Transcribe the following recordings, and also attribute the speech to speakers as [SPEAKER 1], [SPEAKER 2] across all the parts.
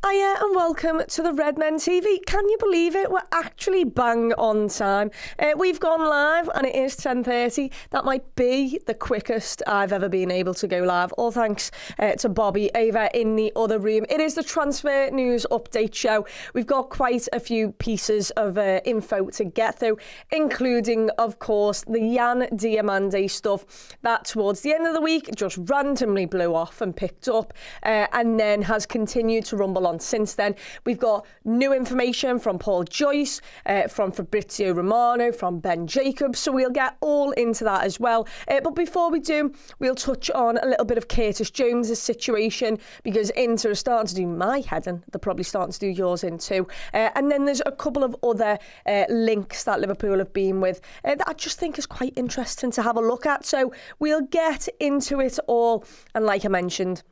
[SPEAKER 1] Hiya and welcome to the Redmen TV. Can you believe it? We're actually bang on time. We've gone live and it is 10:30. That might be the quickest I've ever been able to go live. All thanks to Bobby over in the other room. It is the transfer news update show. We've got quite a few pieces of info to get through, including, of course, the Yan Diomande stuff that towards the end of the week just randomly blew off and picked up and then has continued to rumble on since then. We've got new information from Paul Joyce, from Fabrizio Romano, from Ben Jacobs, so we'll get all into that as well. But before we do, we'll touch on a little bit of Curtis Jones' situation, because Inter are starting to do my head in. They're probably starting to do yours in too. And then there's a couple of other links that Liverpool have been with that I just think is quite interesting to have a look at. So we'll get into it all. And like I mentioned,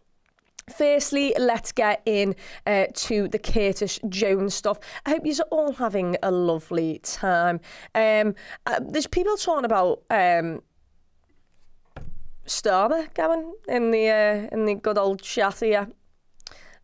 [SPEAKER 1] firstly, let's get in to the Curtis Jones stuff. I hope you're all having a lovely time. There's people talking about Starmer going in the good old chat here.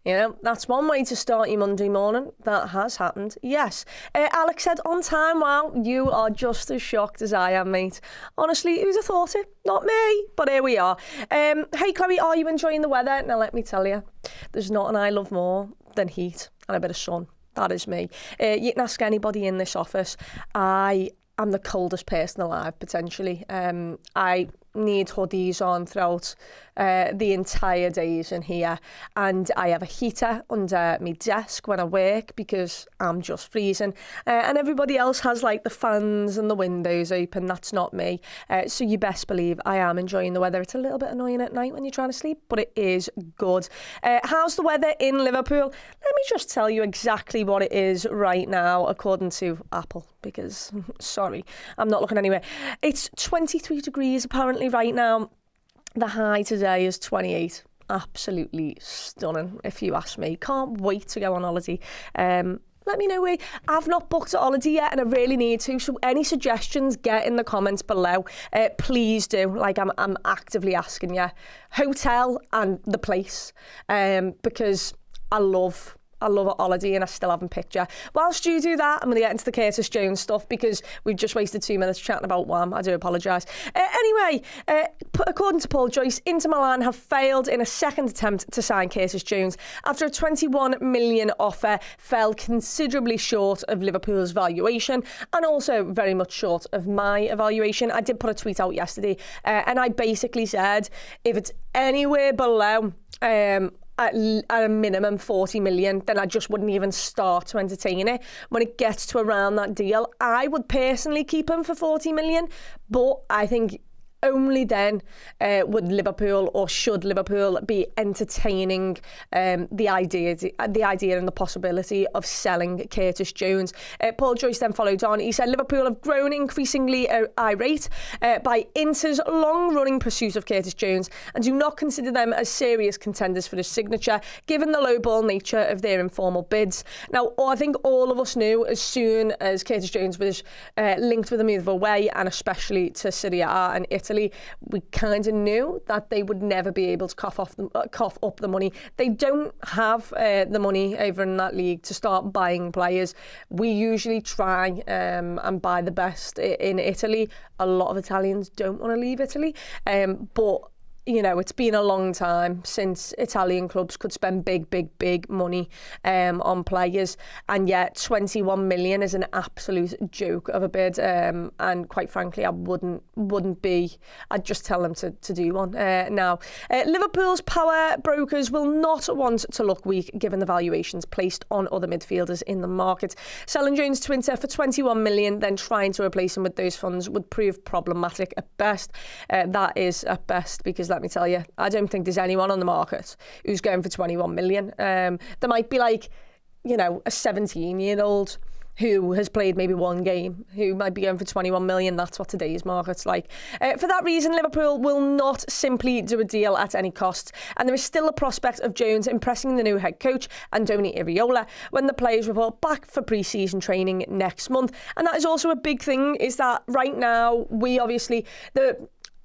[SPEAKER 1] You know, that's one way to start your Monday morning. That has happened, yes. Alex said, on time, wow, you are just as shocked as I am, mate. Honestly, who'd have thought it? Not me, but here we are. Hey, Chloe, are you enjoying the weather? Now, let me tell you, there's nothing I love more than heat and a bit of sun. That is me. You can ask anybody in this office. I am the coldest person alive, potentially. I need hoodies on throughout the entire days in here, and I have a heater under my desk when I work because I'm just freezing, and everybody else has like the fans and the windows open. That's not me. So you best believe I am enjoying the weather. It's a little bit annoying at night when you're trying to sleep, but it is good. How's the weather in Liverpool? Let me just tell you exactly what it is right now according to Apple, because sorry, I'm not looking anywhere. It's 23 degrees apparently right now. The high today is 28. Absolutely stunning, if you ask me. Can't wait to go on holiday. Let me know where. I've not booked a holiday yet and I really need to, so any suggestions, get in the comments below. Please do. Like, I'm actively asking you. Hotel and the place, because I love a holiday and I still haven't picked you. Whilst you do that, I'm going to get into the Curtis Jones stuff because we've just wasted 2 minutes chatting about Wham. I do apologise. Anyway, according to Paul Joyce, Inter Milan have failed in a second attempt to sign Curtis Jones after a 21 million offer fell considerably short of Liverpool's valuation and also very much short of my evaluation. I did put a tweet out yesterday and I basically said if it's anywhere below at a minimum 40 million, then I just wouldn't even start to entertain it. When it gets to around that deal, I would personally keep him for 40 million, but I think only then would Liverpool, or should Liverpool, be entertaining the idea and the possibility of selling Curtis Jones. Paul Joyce then followed on. He said Liverpool have grown increasingly irate by Inter's long-running pursuit of Curtis Jones and do not consider them as serious contenders for his signature, given the low-ball nature of their informal bids. Now, I think all of us knew as soon as Curtis Jones was linked with a move away, and especially to Serie A and Italy, we kind of knew that they would never be able to cough up the money. They don't have the money over in that league to start buying players. We usually try and buy the best in Italy. A lot of Italians don't want to leave Italy, but you know, it's been a long time since Italian clubs could spend big money on players, and yet 21 million is an absolute joke of a bid, and quite frankly I wouldn't be. I'd just tell them to do one now. Liverpool's power brokers will not want to look weak given the valuations placed on other midfielders in the market. Selling Jones to Inter for 21 million, then trying to replace him with those funds would prove problematic at best. That is at best, because let me tell you, I don't think there's anyone on the market who's going for 21 million. There might be, like, you know, a 17-year-old who has played maybe one game, who might be going for 21 million. That's what today's market's like. For that reason, Liverpool will not simply do a deal at any cost, and there is still a prospect of Jones impressing the new head coach, Andoni Iraola, when the players report back for pre-season training next month. And that is also a big thing, is that right now, we obviously,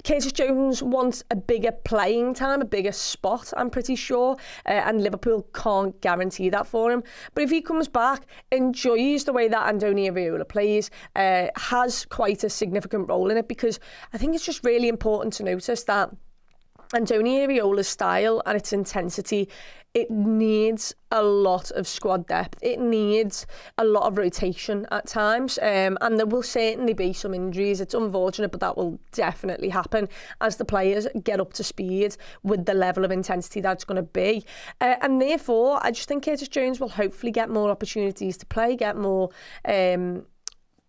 [SPEAKER 1] Curtis Jones wants a bigger playing time, a bigger spot, I'm pretty sure, and Liverpool can't guarantee that for him. But if he comes back, enjoys the way that Andoni Iraola plays, has quite a significant role in it, because I think it's just really important to notice that Andoni Iraola's style and its intensity, it needs a lot of squad depth. It needs a lot of rotation at times, and there will certainly be some injuries. It's unfortunate, but that will definitely happen as the players get up to speed with the level of intensity that's going to be. And therefore, I just think Curtis Jones will hopefully get more opportunities to play, get more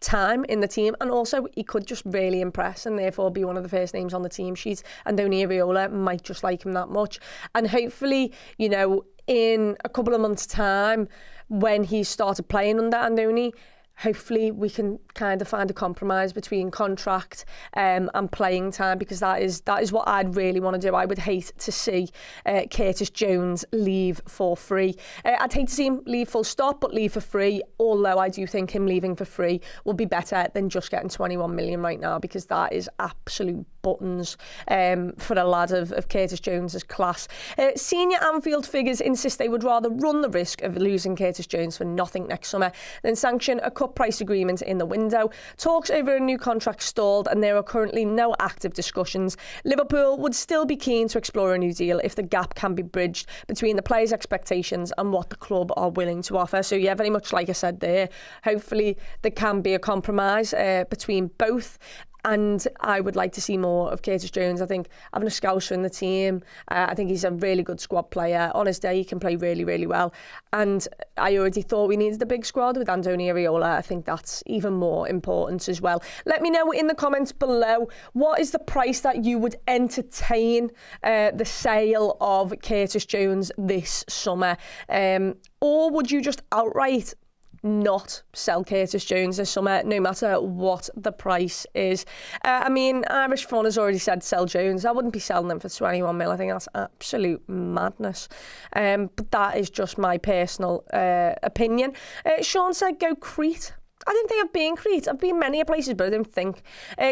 [SPEAKER 1] time in the team, and also he could just really impress and therefore be one of the first names on the team sheet. Andoni Iraola might just like him that much, and hopefully, you know, in a couple of months' time, when he started playing under Andoni, hopefully we can kind of find a compromise between contract and playing time, because that is what I'd really want to do. I would hate to see Curtis Jones leave for free. I'd hate to see him leave full stop, but leave for free, although I do think him leaving for free will be better than just getting 21 million right now, because that is absolute buttons for a lad of Curtis Jones's class. Senior Anfield figures insist they would rather run the risk of losing Curtis Jones for nothing next summer than sanction a cup price agreement in the window. Talks over a new contract stalled, and there are currently no active discussions. Liverpool would still be keen to explore a new deal if the gap can be bridged between the players' expectations and what the club are willing to offer. So yeah, very much like I said there, hopefully there can be a compromise between both. And I would like to see more of Curtis Jones. I think having a Scouser in the team, I think he's a really good squad player. On his day, he can play really, really well. And I already thought we needed a big squad with Andoni Iraola. I think that's even more important as well. Let me know in the comments below, what is the price that you would entertain the sale of Curtis Jones this summer? Or would you just outright not sell Curtis Jones this summer, no matter what the price is? I mean, Irish Fun has already said sell Jones. I wouldn't be selling them for 21 mil. I think that's absolute madness. But that is just my personal opinion. Sean said go Crete. I didn't think I've been Crete. I've been many places, but I don't think.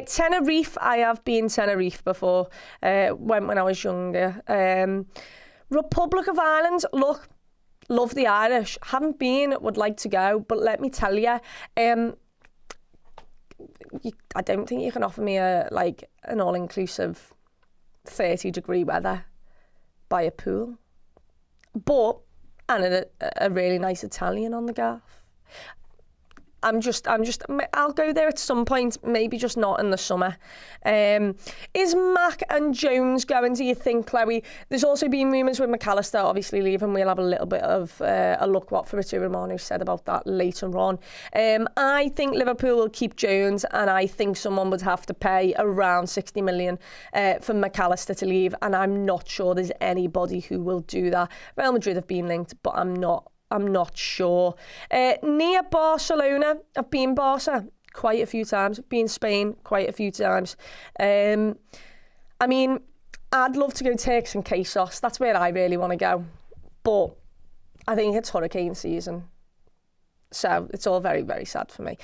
[SPEAKER 1] Tenerife, I have been Tenerife before, when I was younger. Republic of Ireland, look, love the Irish. Haven't been, would like to go, but let me tell you, I don't think you can offer me an all-inclusive 30-degree weather by a pool, but and a really nice Italian on the gaff. I'll go there at some point, maybe just not in the summer. Is Mac and Jones going, do you think, Chloe? There's also been rumours with McAllister obviously leaving. We'll have a little bit of a look what Fabrizio Romano said about that later on. I think Liverpool will keep Jones, and I think someone would have to pay around 60 million for McAllister to leave, and I'm not sure there's anybody who will do that. Real Madrid have been linked, but I'm not sure. Near Barcelona, I've been Barca quite a few times. Been Spain quite a few times. I mean, I'd love to go Turks and Caicos. That's where I really want to go. But I think it's hurricane season. So it's all very, very sad for me.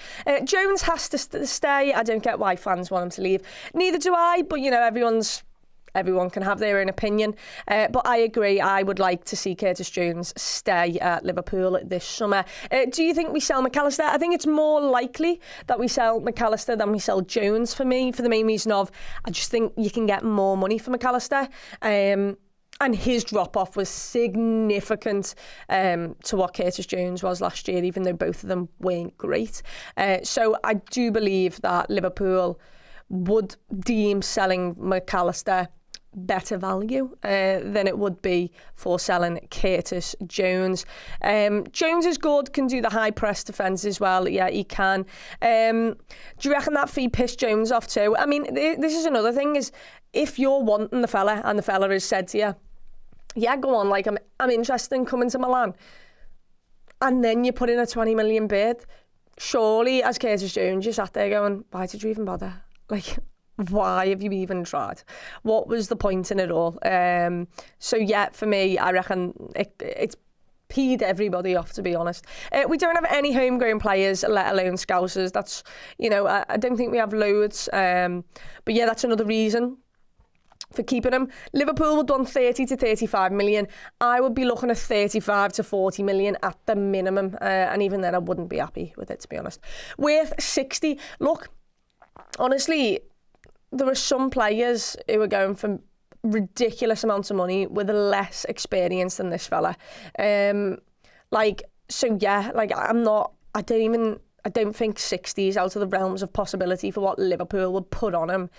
[SPEAKER 1] Jones has to stay. I don't get why fans want him to leave. Neither do I, but, you know, everyone can have their own opinion. But I agree, I would like to see Curtis Jones stay at Liverpool this summer. Do you think we sell McAllister? I think it's more likely that we sell McAllister than we sell Jones for me, for the main reason of, I just think you can get more money for McAllister. And his drop-off was significant to what Curtis Jones was last year, even though both of them weren't great. So I do believe that Liverpool would deem selling McAllister better value than it would be for selling Curtis Jones. Jones is good, can do the high press defence as well. Yeah, he can. Do you reckon that fee pissed Jones off too? I mean, this is another thing, is if you're wanting the fella and the fella has said to you, yeah, go on, like I'm interested in coming to Milan, and then you put in a 20 million bid, surely as Curtis Jones you sat there going, why did you even bother? Like, why have you even tried? What was the point in it all? So yeah, for me, I reckon it's peed everybody off, to be honest. We don't have any homegrown players, let alone Scousers. That's, you know, I don't think we have loads. But yeah, that's another reason for keeping him. Liverpool would want 30 to 35 million. I would be looking at 35 to 40 million at the minimum. And even then, I wouldn't be happy with it, to be honest. Worth 60. Look, honestly, there are some players who are going for ridiculous amounts of money with less experience than this fella. I don't think 60 is out of the realms of possibility for what Liverpool would put on him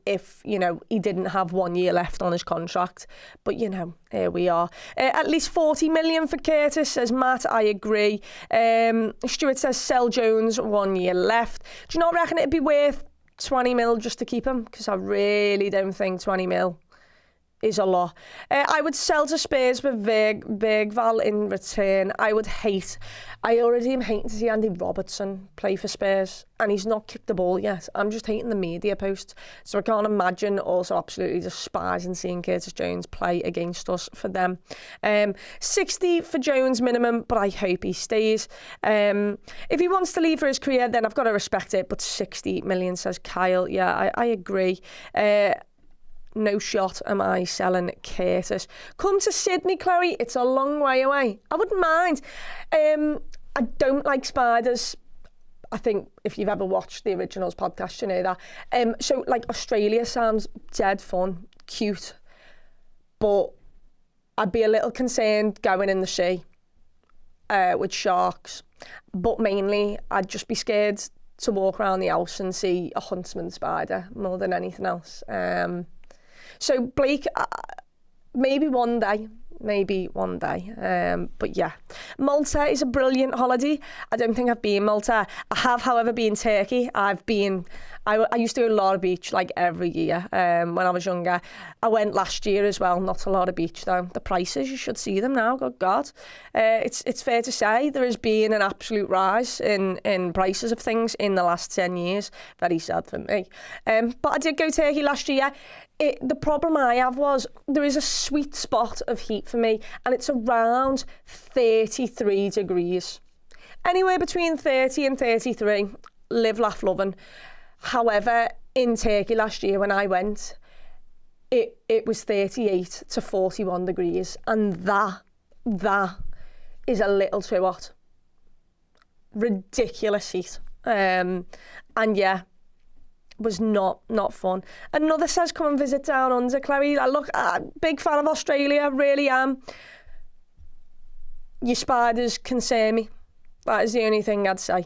[SPEAKER 1] if, he didn't have 1 year left on his contract. But, here we are. At least 40 million for Curtis, says Matt. I agree. Stuart says sell Jones, 1 year left. Do you not reckon it'd be worth 20 mil just to keep him? Because I really don't think 20 mil is a lot. I would sell to Spurs with Bergvall in return. I already am hating to see Andy Robertson play for Spurs, and he's not kicked the ball yet. I'm just hating the media post, so I can't imagine also absolutely despising seeing Curtis Jones play against us for them. 60 for Jones minimum, but I hope he stays. If he wants to leave for his career, then I've got to respect it, but 60 million, says Kyle. Yeah, I agree. No shot am I selling Curtis. Come to Sydney, Chloe. It's a long way away. I wouldn't mind. I don't like spiders. I think if you've ever watched the Originals podcast, you know that. So, Australia sounds dead fun, cute. But I'd be a little concerned going in the sea with sharks. But mainly, I'd just be scared to walk around the house and see a huntsman spider more than anything else. So Blake, maybe one day. But yeah, Malta is a brilliant holiday. I don't think I've been Malta. I have, however, been Turkey. I used to go to Lara Beach every year when I was younger. I went last year as well, not to Lara Beach though. The prices, you should see them now, good God. It's fair to say there has been an absolute rise in prices of things in the last 10 years. Very sad for me. But I did go to Turkey last year. The problem I have was there is a sweet spot of heat for me, and it's around 33 degrees. Anywhere between 30 and 33, live, laugh, loving. However, in Turkey last year when I went, it was 38 to 41 degrees, and that is a little too hot. Ridiculous heat. And yeah, was not fun. Another says come and visit Down Under, Chloe. Big fan of Australia, really am. Your spiders concern me. That is the only thing I'd say.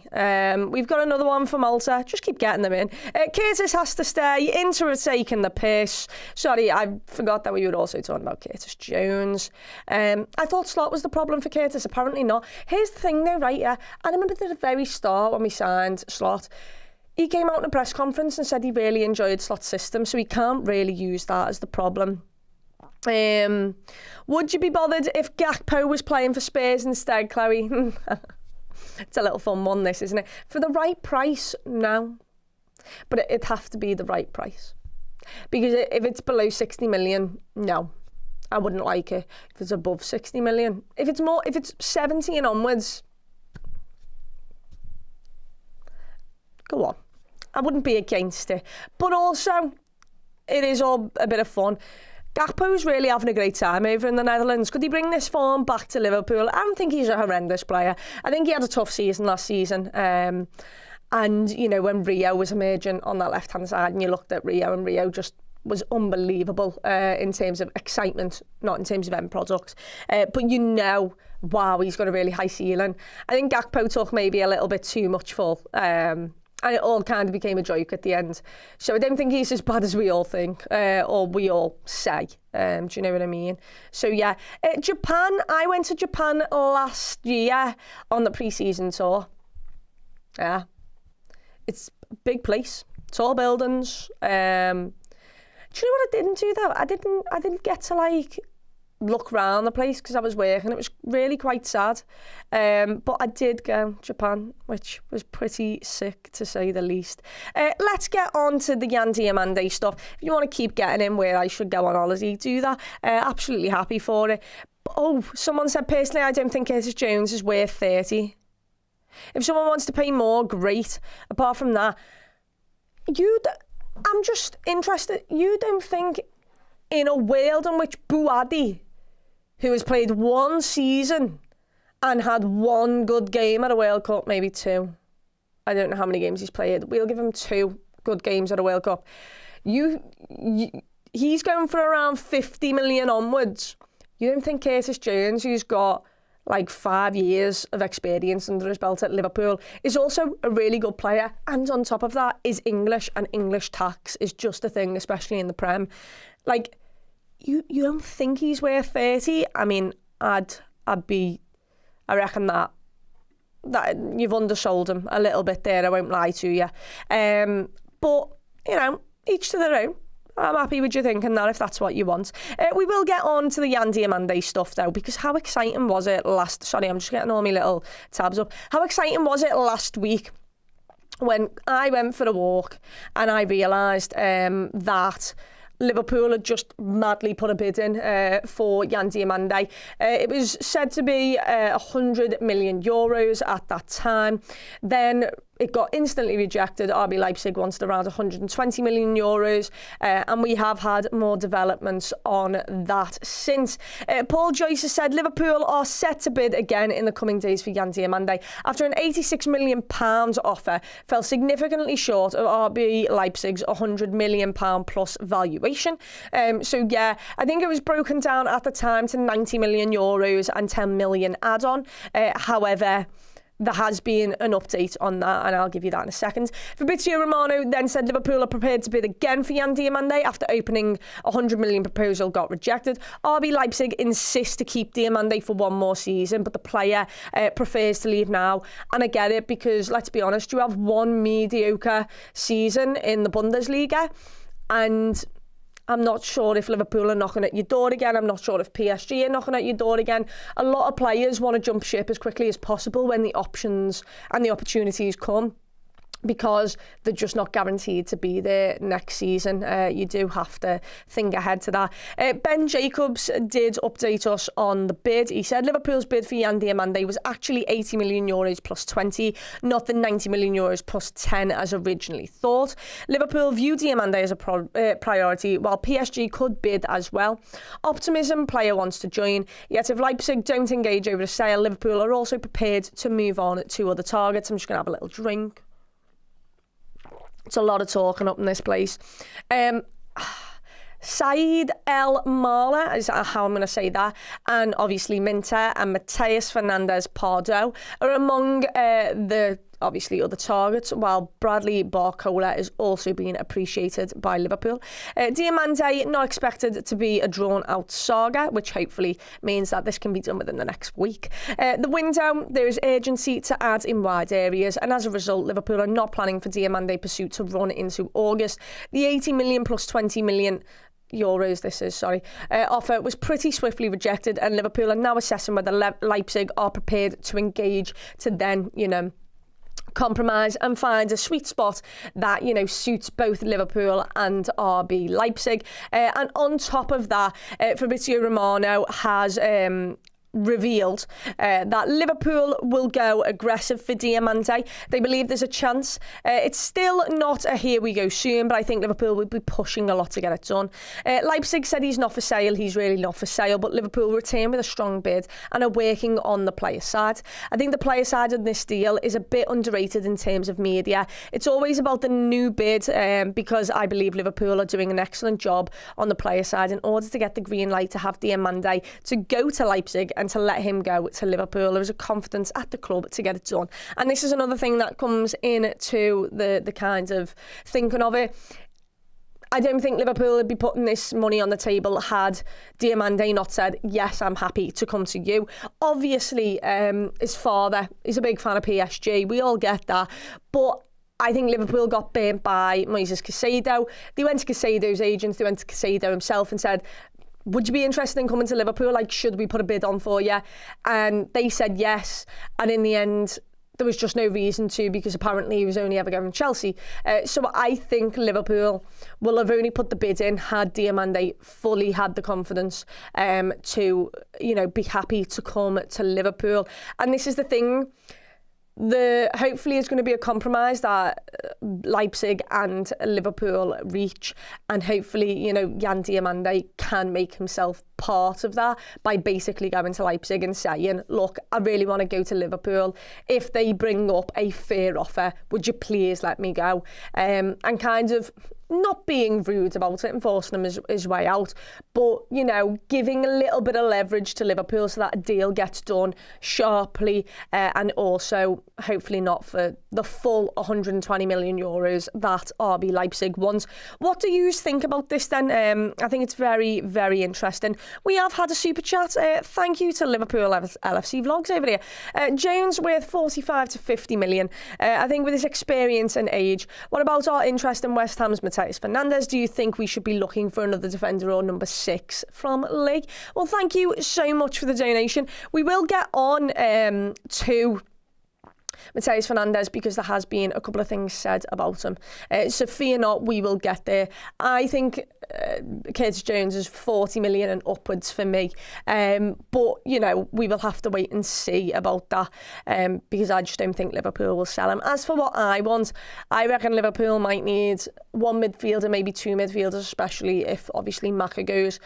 [SPEAKER 1] We've got another one for Malta. Just keep getting them in. Curtis has to stay. Inter are taking the piss. Sorry, I forgot that we were also talking about Curtis Jones. I thought slot was the problem for Curtis. Apparently not. Here's the thing though, right? Yeah, I remember at the very start when we signed Slot, he came out in a press conference and said he really enjoyed Slot's system, so he can't really use that as the problem. Would you be bothered if Gakpo was playing for Spurs instead, Chloe? It's a little fun one, this, isn't it? For the right price, no. But it'd have to be the right price. Because if it's below 60 million, no. I wouldn't like it. If it's above 60 million. If it's 70 and onwards, go on. I wouldn't be against it. But also, it is all a bit of fun. Gakpo's really having a great time over in the Netherlands. Could he bring this form back to Liverpool? I don't think he's a horrendous player. I think he had a tough season last season. And, when Rio was emerging on that left-hand side and you looked at Rio, and Rio just was unbelievable in terms of excitement, not in terms of end product. But wow, he's got a really high ceiling. I think Gakpo took maybe a little bit too much full. And it all kind of became a joke at the end. So I don't think he's as bad as we all think, or we all say. Do you know what I mean? So yeah, Japan. I went to Japan last year on the pre-season tour. Yeah, it's a big place, tall buildings. Do you know what I didn't do though? I didn't get to look around the place because I was working. It was really quite sad. But I did go to Japan, which was pretty sick to say the least. Let's get on to the Yan Diomande stuff. If you want to keep getting in where I should go on holiday, do that. Absolutely happy for it. Oh, someone said, personally, I don't think Curtis Jones is worth 30. If someone wants to pay more, great. Apart from that, I'm just interested. You don't think in a world in which Buadi, who has played one season and had one good game at a World Cup, maybe two. I don't know how many games he's played. We'll give him 2 good games at a World Cup. He's going for around 50 million onwards. You don't think Curtis Jones, who's got like 5 years of experience under his belt at Liverpool, is also a really good player, and on top of that is English, and English tax is just a thing, especially in the Prem. Like, you don't think he's worth 30? I mean, I reckon that you've undersold him a little bit there, I won't lie to you. But, you know, each to their own. I'm happy with you thinking that, if that's what you want. We will get on to the Yan Diomande stuff, though, because how exciting was it Sorry, I'm just getting all my little tabs up. How exciting was it last week when I went for a walk and I realised that Liverpool had just madly put a bid in for Yan Diomande. It was said to be 100 million euros at that time. Then it got instantly rejected. RB Leipzig wanted around 120 million euros, and we have had more developments on that since. Paul Joyce has said Liverpool are set to bid again in the coming days for Yan Diomande after an £86 million offer fell significantly short of RB Leipzig's £100 million plus valuation. So yeah, I think it was broken down at the time to 90 million euros and 10 million add-on. However, there has been an update on that, and I'll give you that in a second. Fabrizio Romano then said Liverpool are prepared to bid again for Yan Diomande after opening a 100 million proposal got rejected. RB Leipzig insists to keep Diomande for one more season, but the player prefers to leave now. And I get it, because let's be honest, you have one mediocre season in the Bundesliga, and I'm not sure if Liverpool are knocking at your door again. I'm not sure if PSG are knocking at your door again. A lot of players want to jump ship as quickly as possible when the options and the opportunities come, because they're just not guaranteed to be there next season. You do have to think ahead to that. Ben Jacobs did update us on the bid. He said Liverpool's bid for Yan Diomande was actually 80 million euros plus 20, not the 90 million euros plus 10 as originally thought. Liverpool view Diomande as a priority, while PSG could bid as well. Optimism, player wants to join. Yet if Leipzig don't engage over a sale, Liverpool are also prepared to move on to other targets. I'm just going to have a little drink. It's a lot of talking up in this place. Saeed El Mala is how I'm going to say that, and obviously Minter and Mateus Fernandez Pardo are among the obviously other targets, while Bradley Barcola is also being appreciated by Liverpool. Diomande not expected to be a drawn-out saga, which hopefully means that this can be done within the next week. The window, there is urgency to add in wide areas, and as a result, Liverpool are not planning for Diomande pursuit to run into August. The 80 million plus 20 million euros, offer was pretty swiftly rejected, and Liverpool are now assessing whether Leipzig are prepared to engage to then, compromise and find a sweet spot that, suits both Liverpool and RB Leipzig. And on top of that, Fabrizio Romano has revealed that Liverpool will go aggressive for Diomande. They believe there's a chance. It's still not a here we go soon, but I think Liverpool will be pushing a lot to get it done. Leipzig said he's not for sale. He's really not for sale, but Liverpool retain with a strong bid and are working on the player side. I think the player side of this deal is a bit underrated in terms of media. It's always about the new bid, because I believe Liverpool are doing an excellent job on the player side in order to get the green light to have Diomande to go to Leipzig and to let him go to Liverpool. There was a confidence at the club to get it done. And this is another thing that comes into the kind of thinking of it. I don't think Liverpool would be putting this money on the table had Diomande not said, yes, I'm happy to come to you. Obviously, his father is a big fan of PSG. We all get that. But I think Liverpool got burnt by Moises Caicedo. They went to Caicedo's agents, they went to Caicedo himself and said, would you be interested in coming to Liverpool? Like, should we put a bid on for you? And they said yes. And in the end, there was just no reason to, because apparently he was only ever going to Chelsea. So I think Liverpool will have only put the bid in had Diomande fully had the confidence to, be happy to come to Liverpool. And this is the thing. hopefully it's going to be a compromise that Leipzig and Liverpool reach, and hopefully, you know, Yan Diomande can make himself part of that by basically going to Leipzig and saying, look, I really want to go to Liverpool. If they bring up a fair offer, would you please let me go? And kind of not being rude about it and forcing him his way out, but, you know, giving a little bit of leverage to Liverpool so that a deal gets done sharply, and also hopefully not for the full 120 million euros that RB Leipzig wants. What do you think about this then? I think it's very, very interesting. We have had a super chat. Thank you to Liverpool LFC Vlogs over here. Jones worth 45 to 50 million. I think with his experience and age, what about our interest in West Ham's Matheus Fernandes? Do you think we should be looking for another defender or number 6 from League? Well, thank you so much for the donation. We will get on to Matheus Fernandes because there has been a couple of things said about him. So fear not, we will get there. I think Curtis Jones is 40 million and upwards for me. But, you know, we will have to wait and see about that because I just don't think Liverpool will sell him. As for what I want, I reckon Liverpool might need 1 midfielder, maybe 2 midfielders, especially if obviously Maka goes.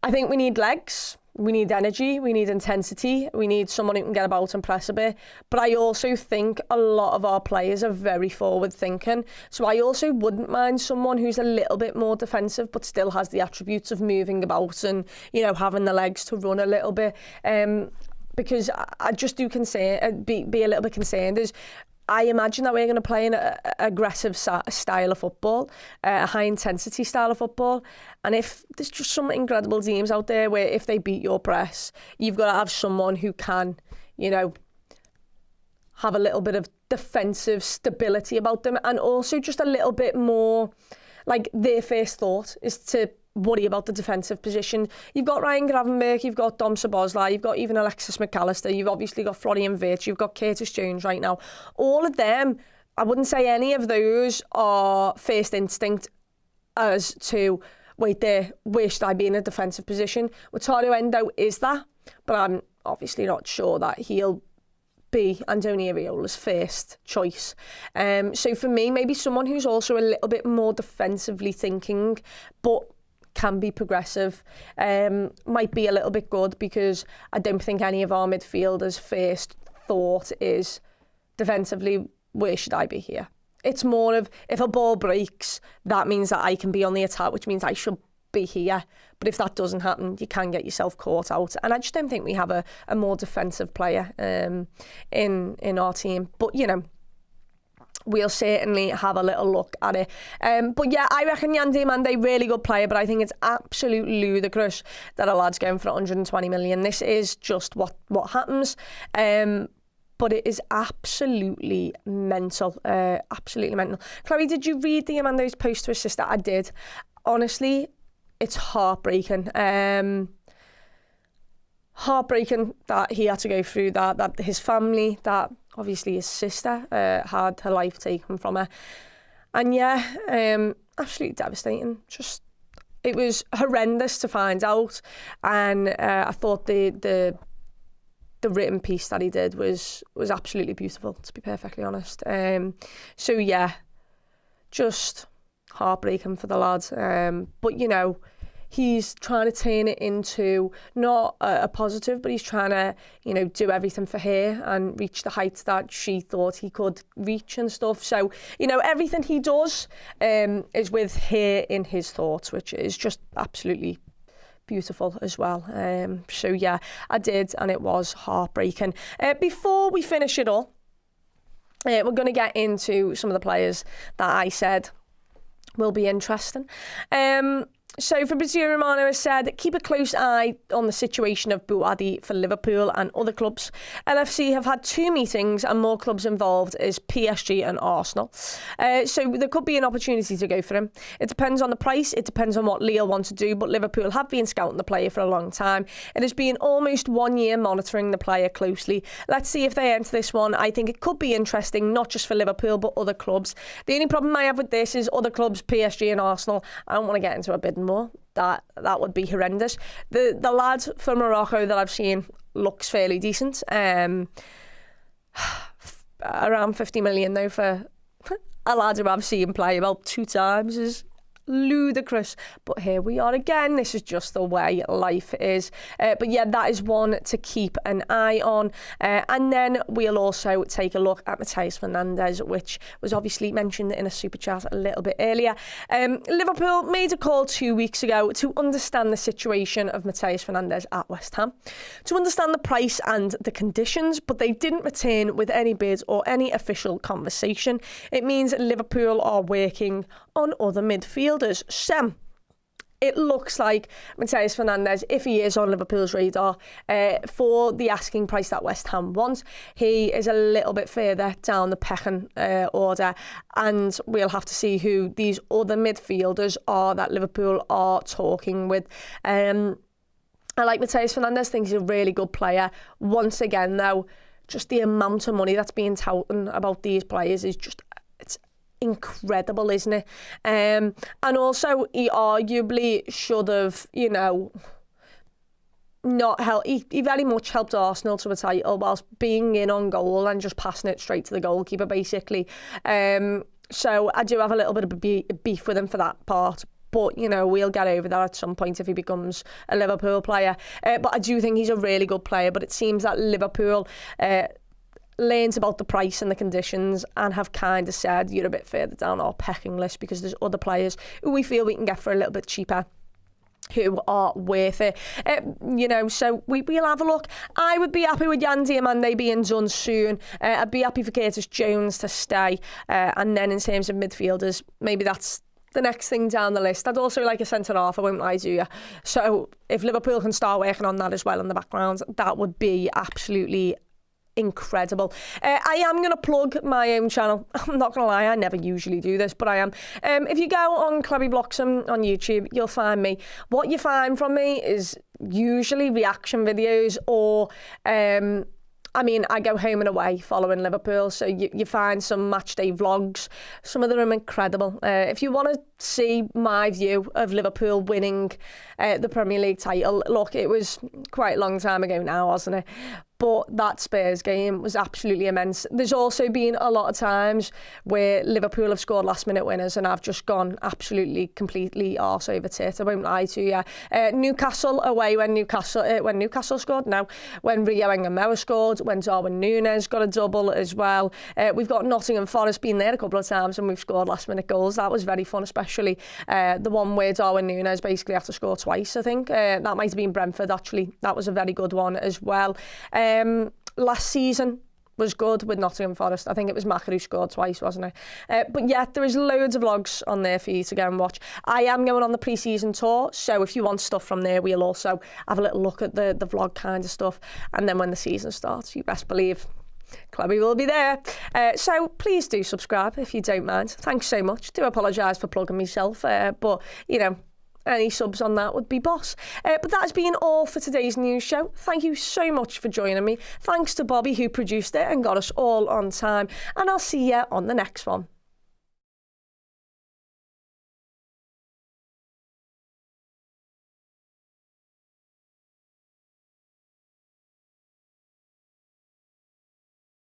[SPEAKER 1] I think we need legs. We need energy, we need intensity, we need someone who can get about and press a bit. But I also think a lot of our players are very forward thinking. So I also wouldn't mind someone who's a little bit more defensive but still has the attributes of moving about and, you know, having the legs to run a little bit. Because I just do be a little bit concerned is I imagine that we're going to play an aggressive style of football, a high-intensity style of football. And if there's just some incredible teams out there where if they beat your press, you've got to have someone who can, you know, have a little bit of defensive stability about them and also just a little bit more, like their first thought is to worry about the defensive position. You've got Ryan Gravenberch, you've got Dom Szoboszlai, you've got even Alexis McAllister, you've obviously got Florian Wirtz, you've got Curtis Jones right now. All of them, I wouldn't say any of those are first instinct as to, wait there, where should I be in a defensive position? Wataru Endo is that, but I'm obviously not sure that he'll be Andoni Iraola's first choice. So for me, maybe someone who's also a little bit more defensively thinking, but can be progressive, might be a little bit good because I don't think any of our midfielders' first thought is defensively, where should I be here? It's more of, if a ball breaks, that means that I can be on the attack, which means I should be here. But if that doesn't happen, you can get yourself caught out. And I just don't think we have a more defensive player in our team. But, you know, we'll certainly have a little look at it. But yeah, I reckon Yan Diomande, really good player, but I think it's absolutely ludicrous that a lad's going for 120 million. This is just what happens. But it is absolutely mental. Absolutely mental. Chloe, did you read Diomande's post to his sister? I did. Honestly, it's heartbreaking. Heartbreaking that he had to go through that his family, that obviously his sister had her life taken from her. And yeah, absolutely devastating. Just, it was horrendous to find out. And I thought the written piece that he did was absolutely beautiful, to be perfectly honest. So yeah, just heartbreaking for the lad. But you know, he's trying to turn it into not a positive, but he's trying to, you know, do everything for her and reach the heights that she thought he could reach and stuff. So, you know, everything he does is with her in his thoughts, which is just absolutely beautiful as well. So yeah, I did, and it was heartbreaking. Before we finish it all, we're going to get into some of the players that I said will be interesting. So Fabrizio Romano has said, keep a close eye on the situation of Bouadi for Liverpool and other clubs. LFC have had 2 meetings and more clubs involved is PSG and Arsenal. So there could be an opportunity to go for him. It depends on the price. It depends on what Lille want to do, but Liverpool have been scouting the player for a long time. It has been almost 1 year monitoring the player closely. Let's see if they enter this one. I think it could be interesting, not just for Liverpool, but other clubs. The only problem I have with this is other clubs, PSG and Arsenal. I don't want to get into a bidding more. That would be horrendous. The lad from Morocco that I've seen looks fairly decent. around 50 million though for a lad who I've seen play about 2 times is ludicrous. But here we are again. This is just the way life is. But yeah, that is one to keep an eye on. And then we'll also take a look at Matheus Fernandes, which was obviously mentioned in a super chat a little bit earlier. Liverpool made a call 2 weeks ago to understand the situation of Matheus Fernandes at West Ham, to understand the price and the conditions, but they didn't return with any bids or any official conversation. It means Liverpool are working on other midfielders. So it looks like Matheus Fernandes, if he is on Liverpool's radar, for the asking price that West Ham wants, he is a little bit further down the pecking order, and we'll have to see who these other midfielders are that Liverpool are talking with. I like Matheus Fernandes, think he's a really good player. Once again, though, just the amount of money that's being touted about these players is just, it's incredible, isn't it? And also, he arguably should have, you know, not helped. He very much helped Arsenal to a title whilst being in on goal and just passing it straight to the goalkeeper, basically. So I do have a little bit of a beef with him for that part. But, you know, we'll get over that at some point if he becomes a Liverpool player. But I do think he's a really good player. But it seems that Liverpool learns about the price and the conditions and have kind of said, you're a bit further down our pecking list because there's other players who we feel we can get for a little bit cheaper, who are worth it. You know, so we'll have a look. I would be happy with Yan Diomande being done soon. I'd be happy for Curtis Jones to stay. And then in terms of midfielders, maybe that's the next thing down the list. I'd also like a centre-half, I won't lie to you. So if Liverpool can start working on that as well in the background, that would be absolutely incredible. I am going to plug my own channel. I'm not going to lie, I never usually do this, but I am. If you go on Clubby Bloxham on YouTube, you'll find me. What you find from me is usually reaction videos or I mean, I go home and away following Liverpool, so you find some match day vlogs. Some of them are incredible. If you want to see my view of Liverpool winning the Premier League title, look, it was quite a long time ago now, wasn't it? But that Spurs game was absolutely immense. There's also been a lot of times where Liverpool have scored last-minute winners and I've just gone absolutely, completely arse over tit. I won't lie to you. Newcastle away when Newcastle scored. No, when Rio Engamoa scored, when Darwin Núñez got a double as well. We've got Nottingham Forest been there a couple of times and we've scored last-minute goals. That was very fun, especially the one where Darwin Núñez basically had to score twice, I think. That might have been Brentford, actually. That was a very good one as well. Last season was good with Nottingham Forest. I think it was Maka who scored twice, wasn't it? But yeah, there is loads of vlogs on there for you to go and watch. I am going on the pre-season tour, so if you want stuff from there, we'll also have a little look at the vlog kind of stuff. And then when the season starts, you best believe Clubby will be there. So please do subscribe if you don't mind. Thanks so much. Do apologise for plugging myself, but, you know, any subs on that would be boss. But that has been all for today's news show. Thank you so much for joining me. Thanks to Bobby who produced it and got us all on time. And I'll see you on the next one.